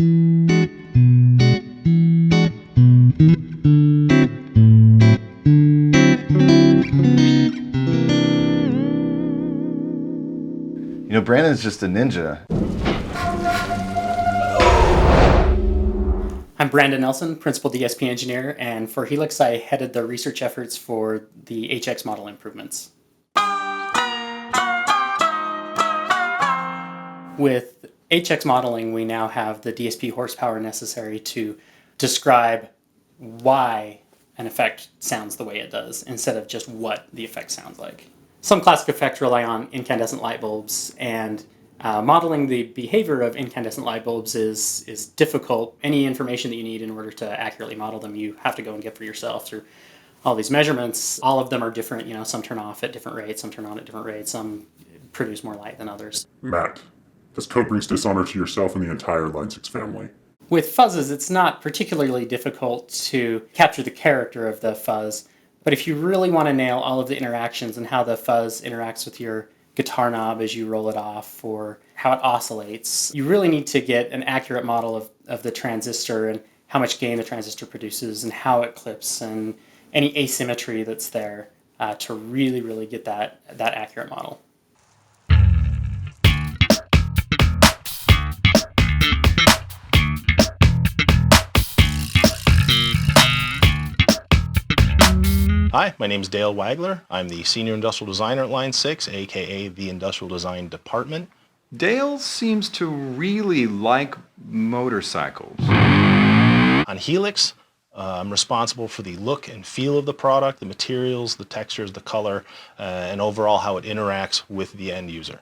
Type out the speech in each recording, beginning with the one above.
You know, Brandon's just a ninja. I'm Brandon Nelson, Principal DSP Engineer, and for Helix I headed the research efforts for the HX model improvements. With HX modeling, we now have the DSP horsepower necessary to describe why an effect sounds the way it does, instead of just what the effect sounds like. Some classic effects rely on incandescent light bulbs, and modeling the behavior of incandescent light bulbs is difficult. Any information that you need in order to accurately model them, you have to go and get for yourself through all these measurements. All of them are different. You know, some turn off at different rates, some turn on at different rates, some produce more light than others. Matt, this code brings dishonor to yourself and the entire Line 6 family. With fuzzes, it's not particularly difficult to capture the character of the fuzz, but if you really want to nail all of the interactions and how the fuzz interacts with your guitar knob as you roll it off, or how it oscillates, you really need to get an accurate model of the transistor and how much gain the transistor produces and how it clips and any asymmetry that's there to really get that accurate model. Hi, my name is Dale Wagler. I'm the Senior Industrial Designer at Line 6, aka the Industrial Design Department. Dale seems to really like motorcycles. On Helix, I'm responsible for the look and feel of the product, the materials, the textures, the color, and overall how it interacts with the end user.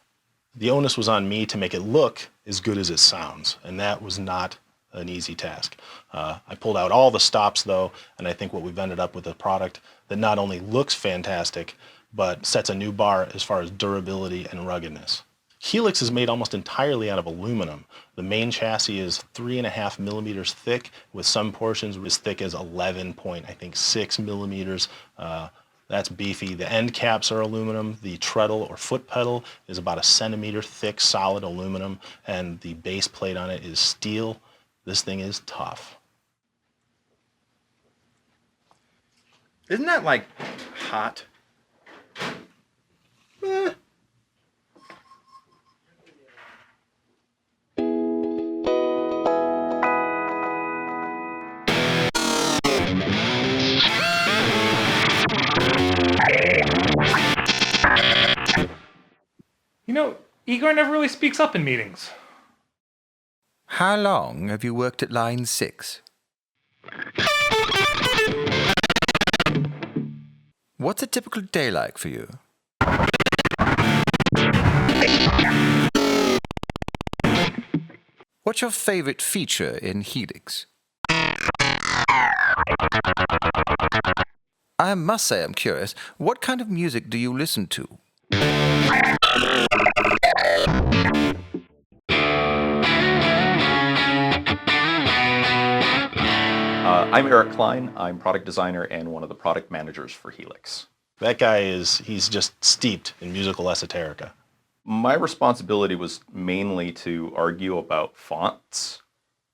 The onus was on me to make it look as good as it sounds, and that was not an easy task. I pulled out all the stops though, and I think what we've ended up with a product that not only looks fantastic, but sets a new bar as far as durability and ruggedness. Helix is made almost entirely out of aluminum. The main chassis is 3.5 millimeters thick, with some portions as thick as 11.6 millimeters. That's beefy. The end caps are aluminum. The treadle or foot pedal is about 1 centimeter thick solid aluminum, and the base plate on it is steel. This thing is tough. Isn't that like hot? You know, Igor never really speaks up in meetings. How long have you worked at Line 6? What's a typical day like for you? What's your favorite feature in Helix? I must say I'm curious, what kind of music do you listen to? I'm Eric Klein. I'm product designer and one of the product managers for Helix. That guy he's just steeped in musical esoterica. My responsibility was mainly to argue about fonts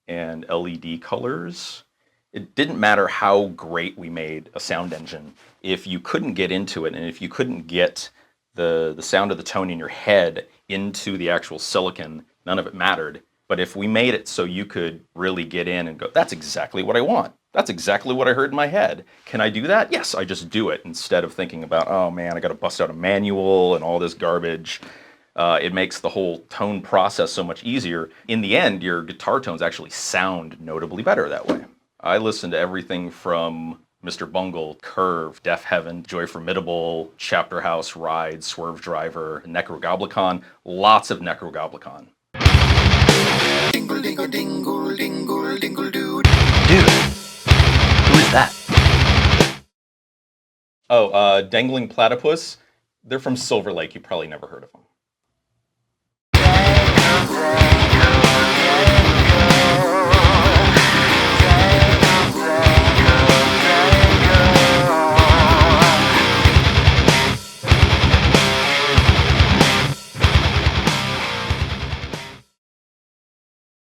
and LED colors. It didn't matter how great we made a sound engine. If you couldn't get into it, and if you couldn't get the sound of the tone in your head into the actual silicon, none of it mattered. But if we made it so you could really get in and go, that's exactly what I want. That's exactly what I heard in my head. Can I do that? Yes, I just do it, instead of thinking about, oh man, I got to bust out a manual and all this garbage. It makes the whole tone process so much easier. In the end, your guitar tones actually sound notably better that way. I listen to everything from Mr. Bungle, Curve, Deaf Heaven, Joy Formidable, Chapter House, Ride, Swerve Driver, Necrogoblicon, lots of Necrogoblicon. Dingle, dingle, dingle, dingle, dingle, dude. Dude, who is that? Oh, Dangling Platypus. They're from Silver Lake. You probably never heard of them.